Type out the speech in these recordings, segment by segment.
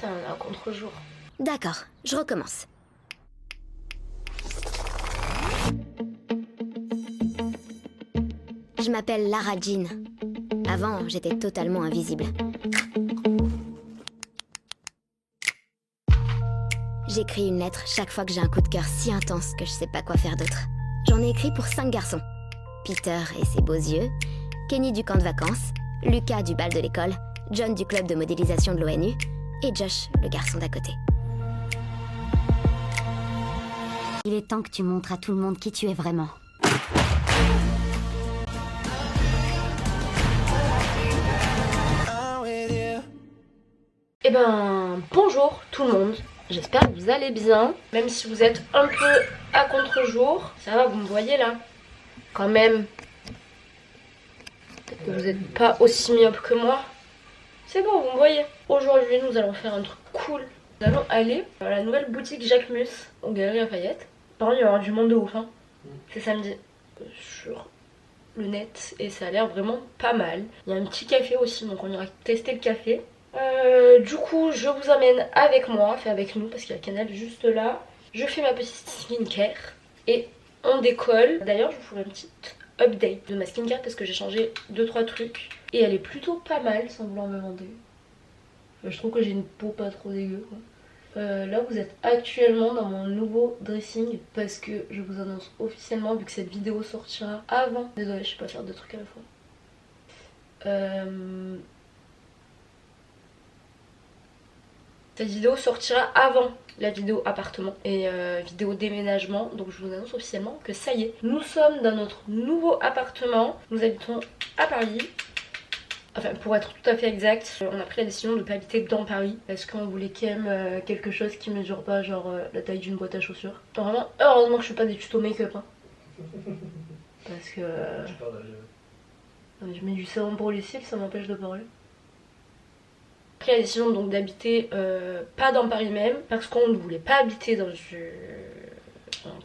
Putain, on est à contre-jour. D'accord, je recommence. Je m'appelle Lara Jean. Avant, j'étais totalement invisible. J'écris une lettre chaque fois que j'ai un coup de cœur si intense que je sais pas quoi faire d'autre. J'en ai écrit pour 5 garçons. Peter et ses beaux yeux, Kenny du camp de vacances, Lucas du bal de l'école, John du club de modélisation de l'ONU et Josh, le garçon d'à côté. Il est temps que tu montres à tout le monde qui tu es vraiment. Eh ben, bonjour tout le monde. J'espère que vous allez bien. Même si vous êtes un peu à contre-jour. Ça va, vous me voyez là? Quand même. Peut-être que vous n'êtes pas aussi myope que moi. C'est bon, vous me voyez. Aujourd'hui, nous allons faire un truc cool. Nous allons aller à la nouvelle boutique Jacquemus, aux Galeries Lafayette. Par contre, il va y avoir du monde de ouf. Hein. C'est samedi. Sur le net. Et ça a l'air vraiment pas mal. Il y a un petit café aussi, donc on ira tester le café. Du coup, je vous emmène avec moi, enfin avec nous, parce qu'il y a le canal juste là. Je fais ma petite skincare et on décolle. D'ailleurs, je vous ferai une petite update de ma skincare parce que j'ai changé 2-3 trucs. Et elle est plutôt pas mal, sans vouloir me vanter. Je trouve que j'ai une peau pas trop dégueu, quoi. Là, vous êtes actuellement dans mon nouveau dressing parce que je vous annonce officiellement, vu que cette vidéo sortira avant. Désolée, je sais pas faire 2 trucs à la fois. Cette vidéo sortira avant la vidéo appartement et vidéo déménagement. Donc je vous annonce officiellement que ça y est, nous sommes dans notre nouveau appartement. Nous habitons à Paris. Enfin, pour être tout à fait exact, on a pris la décision de ne pas habiter dans Paris parce qu'on voulait quand même quelque chose qui mesure pas genre la taille d'une boîte à chaussures. Vraiment, heureusement que je fais pas des tutos make-up, hein. Parce que je mets du savon pour les cils, ça m'empêche de parler. Pris la décision donc d'habiter pas dans Paris même parce qu'on ne voulait pas habiter dans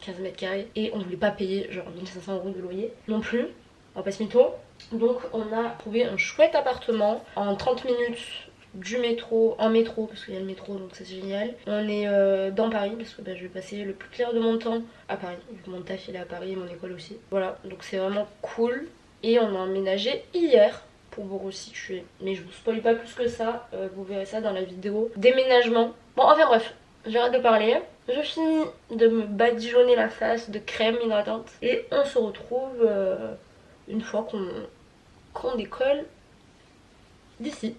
15 mètres carrés et on ne voulait pas payer genre 1500 € de loyer non plus, on va pas se mytho. Donc on a trouvé un chouette appartement en 30 minutes du métro, en métro parce qu'il y a le métro donc c'est génial. On est dans Paris parce que je vais passer le plus clair de mon temps à Paris, vu que mon taf il est à Paris et mon école aussi. Voilà, donc c'est vraiment cool et on a emménagé hier. Pour vous resituer, mais je vous spoil pas plus que ça, vous verrez ça dans la vidéo déménagement. Bon, enfin bref, j'arrête de parler, je finis de me badigeonner la face de crème hydratante et on se retrouve une fois qu'on décolle d'ici.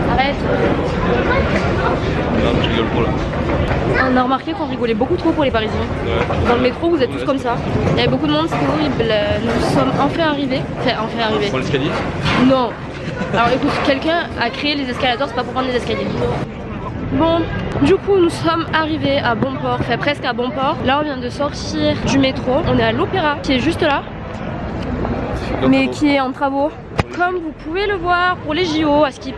Arrête. Non, je rigole trop là. On a remarqué qu'on rigolait beaucoup trop pour les Parisiens. Ouais. Dans le métro, vous êtes tous comme ça. Il y avait beaucoup de monde, c'était horrible. Nous sommes enfin arrivés. Enfin, enfin arrivés. Pour l'escalier? Non. Alors écoute, quelqu'un a créé les escalators, c'est pas pour prendre les escaliers. Bon, du coup, nous sommes arrivés à Bonport, enfin presque à Bonport. Là, on vient de sortir du métro. On est à l'Opéra, qui est juste là. Mais qui est en travaux. Comme vous pouvez le voir pour les JO à Skip.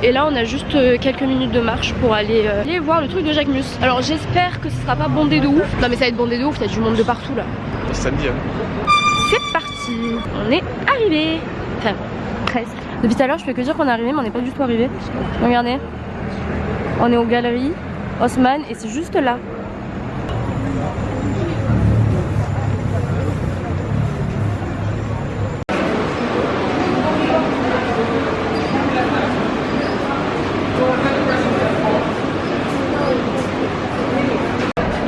Et là on a juste quelques minutes de marche pour aller voir le truc de Jacquemus. Alors j'espère que ce sera pas bondé de ouf. Non mais ça va être bondé de ouf, il y a du monde de partout là. C'est samedi hein. C'est parti. On est arrivé. Enfin presque. Depuis tout à l'heure je fais que dire qu'on est arrivé mais on n'est pas du tout arrivé. Regardez. On est aux Galeries Haussmann et c'est juste là.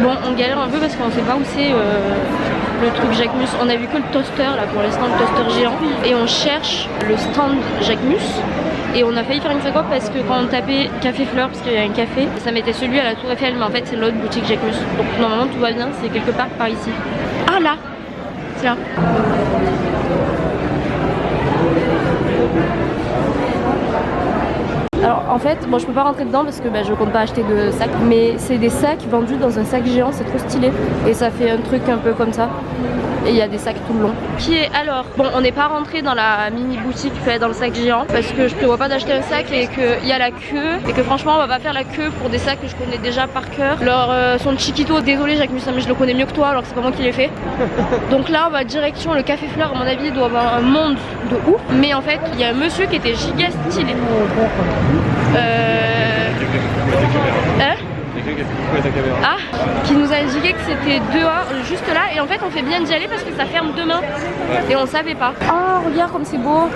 Bon, on galère un peu parce qu'on sait pas où c'est le truc Jacquemus. On a vu que le toaster là pour l'instant, le toaster géant. Et on cherche le stand Jacquemus. Et on a failli faire une syncope parce que quand on tapait Café Fleur, parce qu'il y a un café, ça mettait celui à la Tour Eiffel, mais en fait c'est l'autre boutique Jacquemus. Donc normalement tout va bien, c'est quelque part par ici. Ah là, c'est là. Alors En fait, bon, je peux pas rentrer dedans parce que je compte pas acheter de sacs, mais c'est des sacs vendus dans un sac géant, c'est trop stylé. Et ça fait un truc un peu comme ça. Et il y a des sacs tout le long. Qui est alors, bon, on n'est pas rentré dans la mini boutique dans le sac géant parce que je prévois pas d'acheter un sac et qu'il y a la queue et que franchement on va pas faire la queue pour des sacs que je connais déjà par cœur. Alors son chiquito, désolé Jacques Mussin, mais je le connais mieux que toi alors que c'est pas moi qui l'ai fait. Donc là on va direction le Café Fleur, à mon avis il doit avoir un monde de ouf. Mais en fait il y a un monsieur qui était giga stylé. Ah, qui nous a indiqué que c'était dehors, juste là, et en fait on fait bien d'y aller parce que ça ferme demain. Ouais. Et on savait pas. Oh regarde comme c'est beau.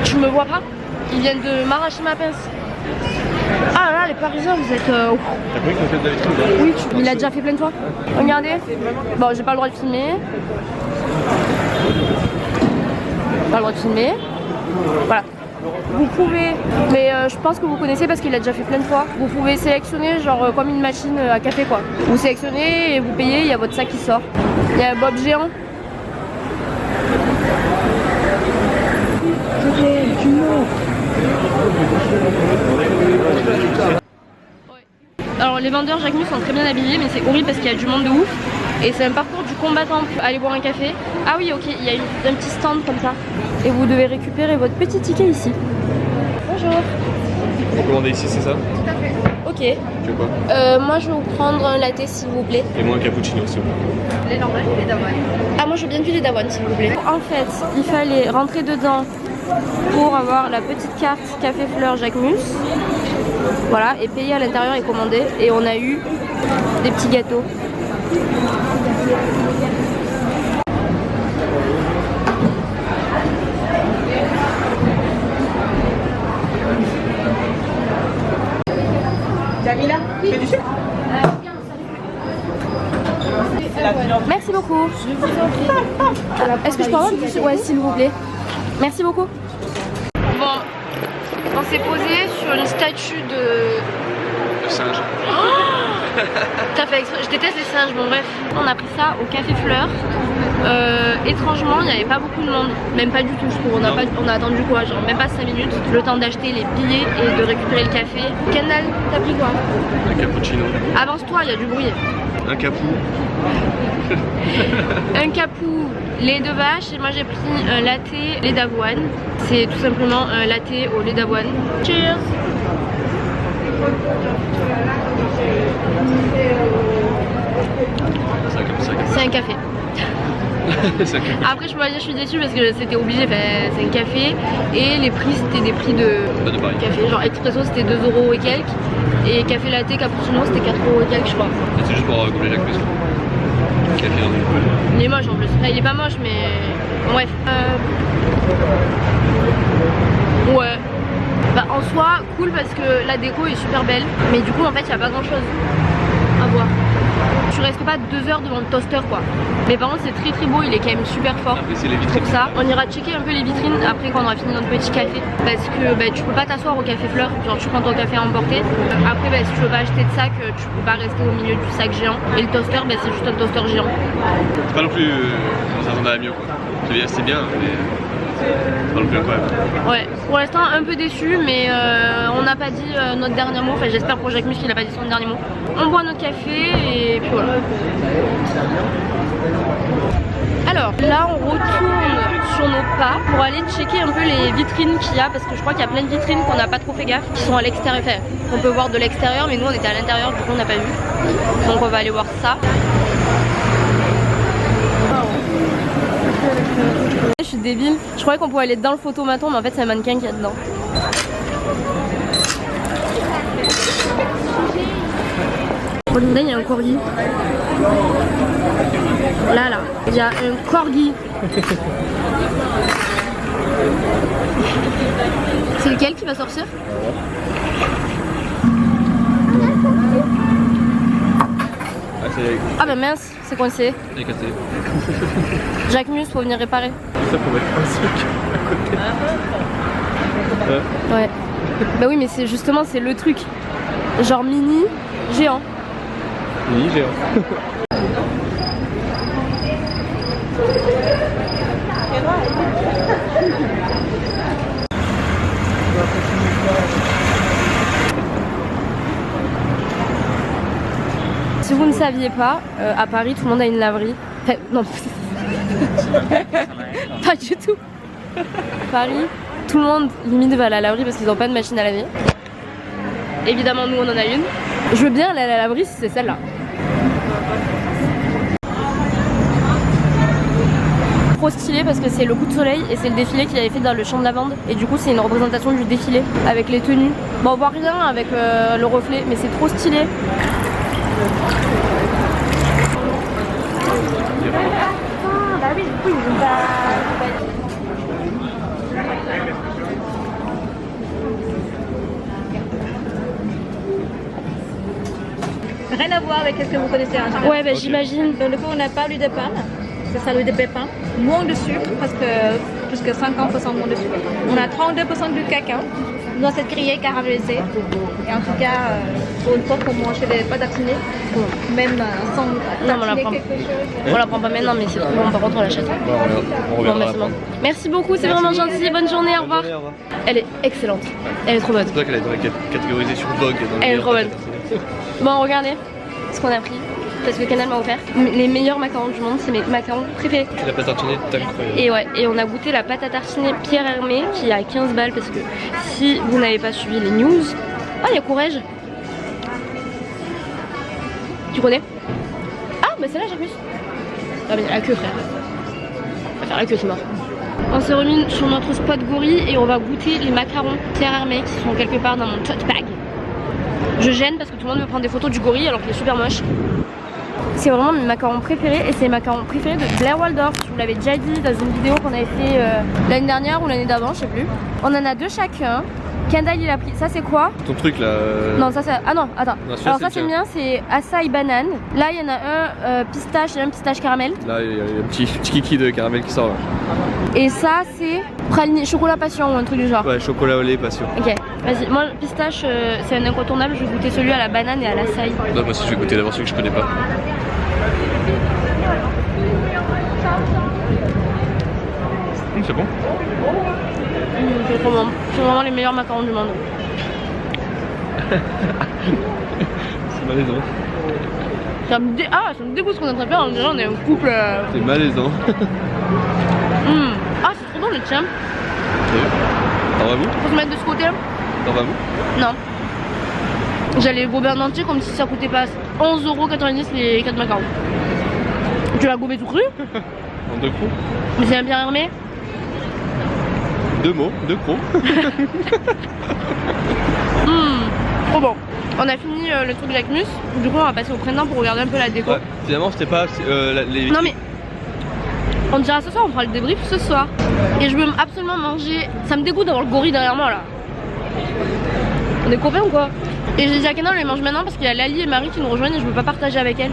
Tu me vois pas? Ils viennent de m'arracher ma pince. Ah là les Parisiens vous êtes... T'as compris qu'on fait de la vitrine là? Oui, il a déjà fait plein de fois. Regardez. Bon j'ai pas le droit de filmer. Pas le droit de filmer. Voilà. Vous pouvez, mais je pense que vous connaissez parce qu'il a déjà fait plein de fois. Vous pouvez sélectionner genre comme une machine à café quoi. Vous sélectionnez et vous payez, il y a votre sac qui sort. Il y a un bob géant. Alors les vendeurs Jacques Mus sont très bien habillés mais c'est horrible parce qu'il y a du monde de ouf. Et c'est un parcours du combattant pour aller boire un café. Ah oui ok, il y a un petit stand comme ça. Et vous devez récupérer votre petit ticket ici. Bonjour. Vous commandez ici, c'est ça? Tout à fait. Ok. Tu veux quoi? Moi je vais vous prendre un latte s'il vous plaît. Et moi un cappuccino s'il vous plaît. Les normales ou les d'avoine? Ah moi je veux bien du lait d'avoine s'il vous plaît. En fait, il fallait rentrer dedans pour avoir la petite carte Café Fleur Jacques Mus. Voilà, et payer à l'intérieur et commander. Et on a eu des petits gâteaux. Jamila, tu fais du sucre? Merci beaucoup. Je vous en prie. Est-ce que je peux avoir du sucre? Ouais, s'il vous plaît. Merci beaucoup. Bon, on s'est posé sur une statue de singe. T'as fait exprès. Je déteste les singes, bon bref. On a pris ça au Café Fleur. Étrangement, il n'y avait pas beaucoup de monde. Même pas du tout, je trouve. On a attendu quoi? Genre même pas 5 minutes. Le temps d'acheter les billets et de récupérer le café. Canal, t'as pris quoi? Un cappuccino. Avance-toi, il y a du bruit. Un capou. Un capou, lait de vache. Et moi j'ai pris un latte, lait d'avoine. C'est tout simplement un latte au lait d'avoine. Cheers! C'est un café. Après je peux pas dire je suis déçue parce que c'était obligé, c'est un café et les prix c'était des prix de café, genre expresso c'était 2 € et quelques et café latte cappuccino c'était 4 € et quelques je crois. C'est juste pour goûter Jacques Mus. Café dans le... Il est moche en plus, enfin, il est pas moche mais bon, bref. Ouais. Bah en soi cool parce que la déco est super belle mais du coup en fait il n'y a pas grand chose à voir. Tu restes pas 2 heures devant le toaster quoi. Mais par contre c'est très très beau, il est quand même super fort. Après c'est les vitrines. Pour ça, on ira checker un peu les vitrines après quand on aura fini notre petit café. Parce que tu peux pas t'asseoir au Café Fleur, genre tu prends ton café à emporter. Après si tu veux pas acheter de sac, tu peux pas rester au milieu du sac géant. Et le toaster c'est juste un toaster géant. C'est pas non plus... on s'attendait à mieux quoi. C'est bien mais... pas non plus incroyable. Ouais, pour l'instant un peu déçu mais on n'a pas dit notre dernier mot. Enfin j'espère pour Jacques Mus qu'il a pas dit son dernier mot. On boit notre café et puis voilà. Alors là on retourne sur nos pas pour aller checker un peu les vitrines qu'il y a parce que je crois qu'il y a plein de vitrines qu'on n'a pas trop fait gaffe qui sont à l'extérieur, enfin on peut voir de l'extérieur mais nous on était à l'intérieur du coup on n'a pas vu. Donc on va aller voir ça. Je suis débile, je croyais qu'on pouvait aller dans le photomaton mais en fait c'est un mannequin qui est dedans. Oh Linda, il y a un corgi. Là, il y a un corgi. C'est lequel qui va sortir? Ah bah mince, c'est coincé. Il est cassé. Jacques Mus, faut venir réparer. Ça pour mettre un sucre à côté. Ouais. Bah oui mais c'est justement c'est le truc. Genre mini, géant. Mini, géant. Si vous ne saviez pas, à Paris tout le monde a une laverie. Enfin, non, pas du tout. Paris, tout le monde limite va à la laverie parce qu'ils n'ont pas de machine à laver. Évidemment, nous on en a une. Je veux bien aller à la laverie si c'est celle-là. Trop stylé parce que c'est le coup de soleil et c'est le défilé qu'il avait fait dans le champ de lavande. Et du coup, c'est une représentation du défilé avec les tenues. Bon, on voit rien avec le reflet, mais c'est trop stylé. Ah, bah oui, du coup, ils ont pas. Rien à voir avec ce que vous connaissez en général. Ouais, bah j'imagine. Donc, du coup, on n'a pas l'huile de palme, c'est ça l'huile de pépin. Moins de sucre, parce que plus que 50% moins de sucre. On a 32% de cacao dans cette grillée caramélisée. Et en tout cas, pour une fois qu'on mange des pâtes à tartiner, même sans tartiner quelque chose. On la prend pas maintenant, mais c'est trop bon. Par contre, on l'achète. On Bon, reviendra merci, après. merci beaucoup, c'est vraiment gentil. Bonne journée, au revoir. Elle est excellente. Elle est trop bonne. C'est toi qu'elle a été catégorisée sur Vogue. Elle est trop bonne. Bon, regardez ce qu'on a pris. Parce que Canal m'a offert les meilleurs macarons du monde, c'est mes macarons préférés. La pâte à tartiner est incroyable. Et ouais, et on a goûté la pâte à tartiner Pierre Hermé qui est à 15 balles parce que si vous n'avez pas suivi les news. Ah, il y a Courrèges. Tu connais? Ah, bah celle-là, Jacques. Ah, mais la queue, frère. On va faire la queue, c'est mort. On s'est remis sur notre spot gorille et on va goûter les macarons Pierre Hermé qui sont quelque part dans mon tote bag. Je gêne parce que tout le monde me prend des photos du gorille alors qu'il est super moche. C'est vraiment mes macarons préférés et c'est les macarons préférés de Blair Waldorf. Je vous l'avais déjà dit dans une vidéo qu'on avait fait l'année dernière ou l'année d'avant, je sais plus. On en a deux chacun. Kendall il a pris. Ça c'est quoi? Ton truc là. Non, ça c'est. Ah non, attends. Non, alors ça c'est le mien, c'est açaï banane. Là il y en a un pistache et un pistache caramel. Là il y a un petit kiki de caramel qui sort là. Et ça c'est praliné, chocolat passion ou un truc du genre. Ouais, chocolat au lait passion. Ok, vas-y. Moi le pistache c'est un incontournable, je vais goûter celui à la banane et à l'açaï. Non, moi aussi je vais goûter d'abord celui que je connais pas. C'est bon? C'est trop bon. C'est vraiment les meilleurs macarons du monde. C'est malaisant. Ça me dégoûte ce qu'on est en train de faire, on dirait on est un couple. C'est malaisant. Ah, c'est trop bon le tien. T'en vas-vous? Faut se mettre de ce côté là? T'en vas-vous? Non. J'allais le gober en entier comme si ça coûtait pas 11,90€ les 4 macarons. Tu l'as gobé tout cru? En deux crocs? Mais c'est un Pierre Hermé. Deux mots, deux crocs. Trop bon. On a fini le truc Jacquemus. Du coup on va passer au printemps pour regarder un peu la déco. Ouais, finalement c'était pas les... Non mais on dira ce soir, on fera le débrief ce soir. Et je veux absolument manger. Ça me dégoûte d'avoir le gorille derrière moi là. On est copains ou quoi? Et j'ai dit à Kenan on les mange maintenant parce qu'il y a Lali et Marie qui nous rejoignent et je veux pas partager avec elles.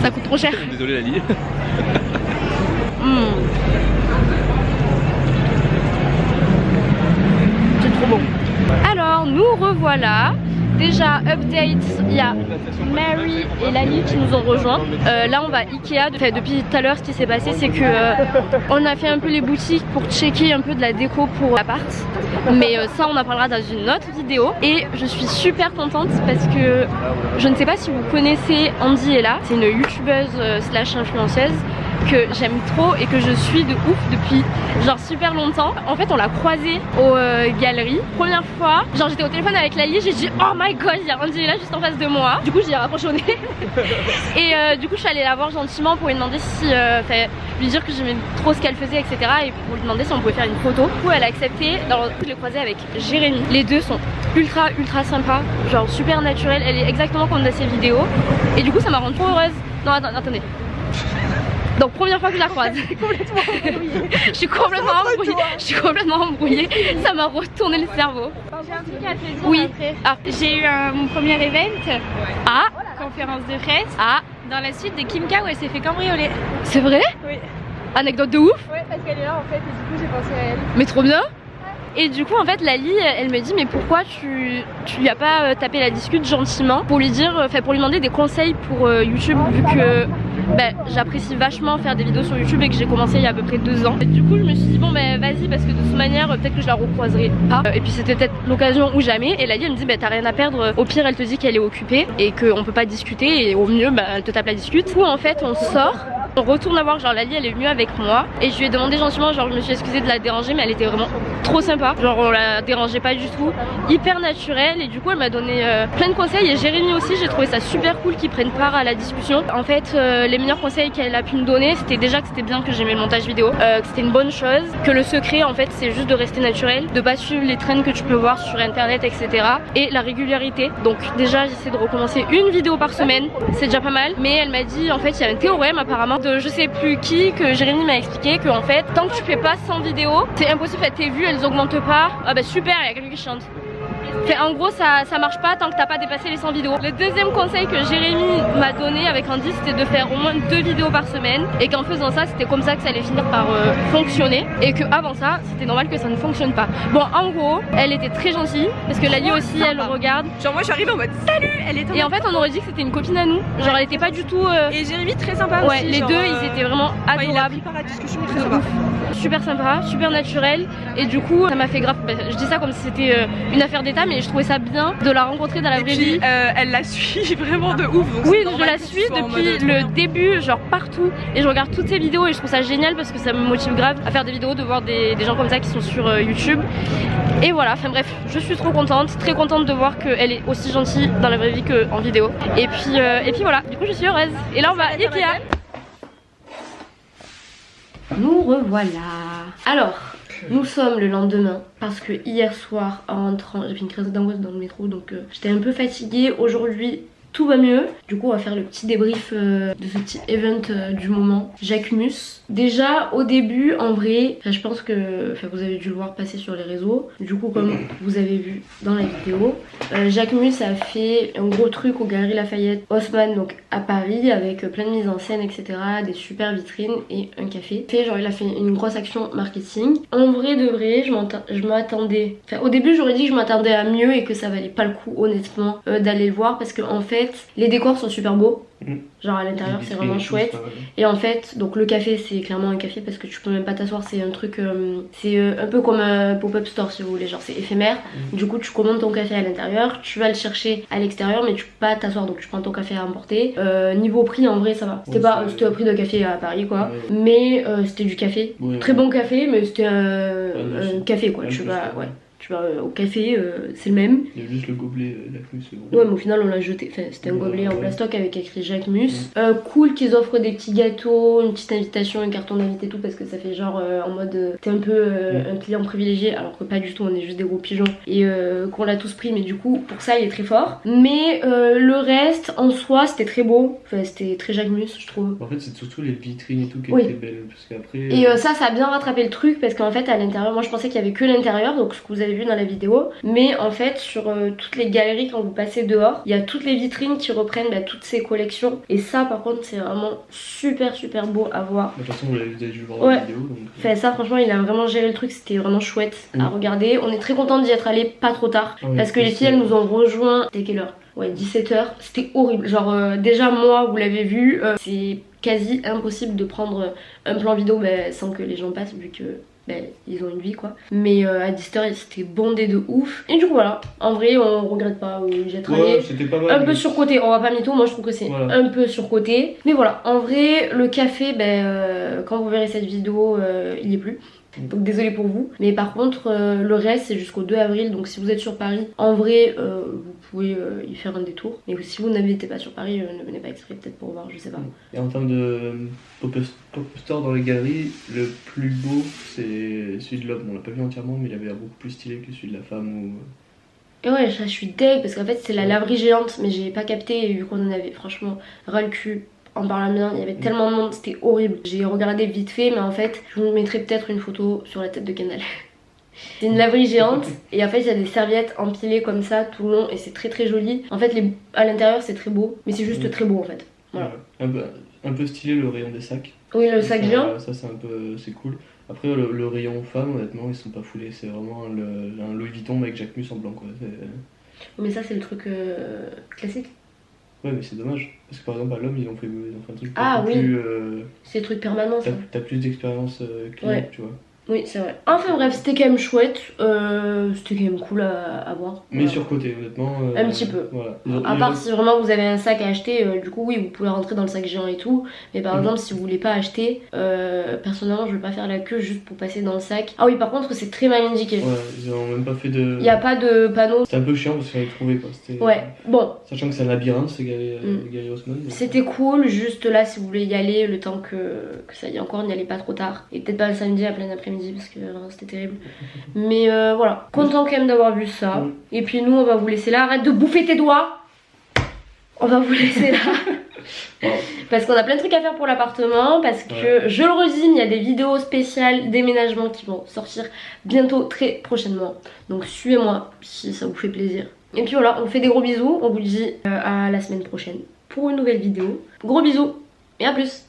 Ça coûte trop cher. Désolé Lali. C'est trop bon. Alors nous revoilà. Déjà update, il y a Mary et Lali qui nous ont rejoints. Là on va Ikea. Depuis tout à l'heure ce qui s'est passé c'est que on a fait un peu les boutiques pour checker un peu de la déco pour l'appart. Mais ça on en parlera dans une autre vidéo. Et je suis super contente parce que je ne sais pas si vous connaissez Andy Ella. C'est une youtubeuse slash influenceuse que j'aime trop et que je suis de ouf depuis genre super longtemps. En fait on l'a croisée aux galeries. Première fois, genre j'étais au téléphone avec Lali, j'ai dit oh my god il y a Andy là juste en face de moi. Du coup j'ai rapproché au nez. Et du coup je suis allée la voir gentiment pour lui demander si lui dire que j'aimais trop ce qu'elle faisait etc. Et pour lui demander si on pouvait faire une photo. Du coup elle a accepté. Alors je l'ai croisée avec Jérémy. Les deux sont ultra sympas, genre super naturels. Elle est exactement comme dans ses vidéos. Et du coup ça m'a rendu trop heureuse. Non attendez. Donc première fois que je la croise. Je suis complètement embrouillée. Ça m'a retourné le cerveau. J'ai un truc à te dire Oui. après. Ah. J'ai eu mon premier event. Ah. Conférence de presse. Ah. Dans la suite de Kim K où elle s'est fait cambrioler. C'est vrai? Oui. Anecdote de ouf. Ouais, parce qu'elle est là en fait et du coup j'ai pensé à elle. Mais trop bien. Et du coup en fait Lali elle me dit mais pourquoi tu lui as pas tapé la discute gentiment pour lui dire, pour lui demander des conseils pour YouTube vu que j'apprécie vachement faire des vidéos sur YouTube et que j'ai commencé il y a à peu près 2 ans. Et du coup je me suis dit bon vas-y, parce que de toute manière peut-être que je la recroiserai pas. Et puis c'était peut-être l'occasion ou jamais. Et Lali elle me dit t'as rien à perdre, au pire elle te dit qu'elle est occupée et qu'on peut pas discuter, et au mieux elle te tape la discute. Ou en fait on sort, on retourne à voir, genre Lali elle est venue avec moi et je lui ai demandé gentiment, genre je me suis excusée de la déranger, mais elle était vraiment trop sympa, genre on la dérangeait pas du tout, hyper naturelle. Et du coup elle m'a donné plein de conseils, et Jérémy aussi, j'ai trouvé ça super cool qu'ils prennent part à la discussion. En fait les meilleurs conseils qu'elle a pu me donner, c'était déjà que c'était bien que j'aimais le montage vidéo, que c'était une bonne chose, que le secret en fait c'est juste de rester naturel, de pas suivre les trends que tu peux voir sur internet, etc. Et la régularité. Donc déjà j'essaie de recommencer une vidéo par semaine, c'est déjà pas mal. Mais elle m'a dit en fait il y a un théorème apparemment de je sais plus qui, que Jérémy m'a expliqué, que en fait tant que tu fais pas 100 vidéos c'est impossible, tes vues elles augmentent pas. Ah bah super, il y a quelqu'un qui chante. En gros ça marche pas tant que t'as pas dépassé les 100 vidéos. Le deuxième conseil que Jérémy m'a donné avec Andy, c'était de faire au moins 2 vidéos par semaine, et qu'en faisant ça c'était comme ça que ça allait finir par fonctionner, et que avant ça c'était normal que ça ne fonctionne pas. Bon en gros elle était très gentille parce que Lali aussi elle regarde. Genre moi je suis arrivée en mode salut, elle est. Et en fait on aurait dit que c'était une copine à nous, genre elle était pas du tout Et Jérémy très sympa ouais, aussi. les genre, deux ils étaient vraiment adorables. Il a pris part à la discussion, très sympa. Super sympa, super naturel, et du coup ça m'a fait grave, je dis ça comme si c'était une affaire d'état, mais je trouvais ça bien de la rencontrer dans la vraie vie. Elle la suit vraiment de ouf. Donc oui, je la suis depuis le début, genre partout, et je regarde toutes ses vidéos et je trouve ça génial parce que ça me motive grave à faire des vidéos, de voir des gens comme ça qui sont sur YouTube. Et voilà, enfin bref, je suis trop contente, très contente de voir qu'elle est aussi gentille dans la vraie vie qu'en vidéo. Et puis voilà, du coup je suis heureuse. Et là on va à Ikea. Nous revoilà. Alors, nous sommes le lendemain parce que hier soir en rentrant, j'ai fait une crise d'angoisse dans le métro, donc j'étais un peu fatiguée. Aujourd'hui tout va mieux. Du coup on va faire le petit débrief de ce petit event du moment, Jacquemus. Déjà au début en vrai, je pense que vous avez dû le voir passer sur les réseaux. Du coup comme vous avez vu dans la vidéo, Jacquemus a fait un gros truc aux Galeries Lafayette Haussmann, donc à Paris, avec plein de mises en scène, etc. Des super vitrines et un café. Genre il a fait une grosse action marketing. En vrai de vrai, je m'attendais, au début j'aurais dit que je m'attendais à mieux et que ça valait pas le coup honnêtement d'aller le voir, parce que en fait les décors sont super beaux. Genre à l'intérieur c'est vraiment chouette. Et en fait donc le café c'est clairement un café parce que tu peux même pas t'asseoir, c'est un truc c'est un peu comme un pop-up store si vous voulez, genre c'est éphémère. Du coup tu commandes ton café à l'intérieur, tu vas le chercher à l'extérieur, mais tu peux pas t'asseoir, donc tu prends ton café à emporter. Niveau prix en vrai ça va, c'était pas c'était un prix de café à Paris quoi, mais c'était du café, très bon café, mais c'était un café quoi, tu vas tu vas au café, c'est le même. Il y a juste le gobelet Jacquemus, c'est bon. Ouais, mais au final on l'a jeté. Enfin, c'était un gobelet en plastoc avec écrit Jacquemus. Cool qu'ils offrent des petits gâteaux, une petite invitation, un carton d'invité, tout, parce que ça fait genre en mode t'es un peu un client privilégié, alors que pas du tout, on est juste des gros pigeons et qu'on l'a tous pris, mais du coup pour ça il est très fort. Mais le reste en soi c'était très beau, enfin c'était très Jacquemus je trouve. En fait c'est surtout les vitrines et tout qui étaient belles, parce qu'après. Et ça a bien rattrapé le truc, parce qu'en fait à l'intérieur, moi je pensais qu'il y avait que l'intérieur, donc ce que vous avez vu dans la vidéo, mais en fait sur toutes les galeries quand vous passez dehors, il y a toutes les vitrines qui reprennent toutes ces collections, et ça par contre c'est vraiment super beau à voir. De toute façon vous l'avez déjà dû voir dans la vidéo donc... Enfin ça franchement il a vraiment géré le truc, c'était vraiment chouette à regarder. On est très content d'y être allé pas trop tard, parce que les filles elles nous ont rejoint, c'était quelle heure? Ouais, 17h, c'était horrible, genre déjà moi vous l'avez vu, c'est quasi impossible de prendre un plan vidéo sans que les gens passent, vu que ils ont une vie quoi. Mais à 17h c'était bondé de ouf. Et du coup voilà, en vrai on regrette pas où j'y être allé. C'était pas mal, un peu surcoté, on va pas mytho, moi je trouve que c'est un peu surcoté. Mais voilà, en vrai le café, quand vous verrez cette vidéo il y est plus. Donc désolé pour vous, mais par contre le reste c'est jusqu'au 2 avril, donc si vous êtes sur Paris en vrai vous pouvez y faire un détour, mais si vous n'habitez pas sur Paris ne venez pas exprès, peut-être pour voir, je sais pas. Et en termes de pop-up store dans les galeries, le plus beau c'est celui de l'homme, on l'a pas vu entièrement mais il avait l'air beaucoup plus stylé que celui de la femme. Et ouais, je suis deg parce qu'en fait c'est la laverie géante, mais j'ai pas capté, et vu qu'on en avait franchement ras le cul en parlant bien, il y avait tellement de monde, c'était horrible. J'ai regardé vite fait, mais en fait je vous mettrai peut-être une photo sur la tête de Kendall. C'est une laverie géante, et en fait il y a des serviettes empilées comme ça tout le long, et c'est très joli. En fait à l'intérieur c'est très beau, mais c'est juste très beau en fait. Voilà. Un peu stylé le rayon des sacs. Oui, le sac géant. Ça c'est un peu, c'est cool. Après le rayon femmes, honnêtement ils sont pas foulés, c'est vraiment un Louis Vuitton avec Jacquemus en blanc quoi. Mais ça c'est le truc classique. Ouais, mais c'est dommage. Parce que par exemple, à l'homme, ils ont fait un truc Ah, beaucoup oui. plus. C'est des trucs permanents, ça. T'as plus d'expérience client, Ouais. tu vois. Oui, c'est vrai. Enfin bref, c'était quand même chouette. C'était quand même cool à voir. Mais Voilà. surcoté, honnêtement. Un petit peu. Voilà. À part si vraiment vous avez un sac à acheter, du coup oui vous pouvez rentrer dans le sac géant et tout. Mais par exemple si vous voulez pas acheter, personnellement je vais pas faire la queue juste pour passer dans le sac. Ah oui par contre c'est très mal indiqué. Ouais, ils ont même pas fait de. Il n'y a pas de panneau. C'était un peu chiant parce qu'on les trouvait quoi. Ouais, bon, Sachant que c'est un labyrinthe, c'est Gary Ousmane. donc- c'était cool, juste là si vous voulez y aller, le temps que ça y est encore, n'y allez pas trop tard. Et peut-être pas le samedi à plein après-midi parce que c'était terrible. Mais voilà, content quand même d'avoir vu ça. Et puis nous on va vous laisser là, arrête de bouffer tes doigts. On va vous laisser là. Parce qu'on a plein de trucs à faire pour l'appartement. Parce que, je le redis, il y a des vidéos spéciales déménagement qui vont sortir bientôt, très prochainement. Donc suivez-moi si ça vous fait plaisir. Et puis voilà, on fait des gros bisous. On vous dit à la semaine prochaine pour une nouvelle vidéo. Gros bisous et à plus.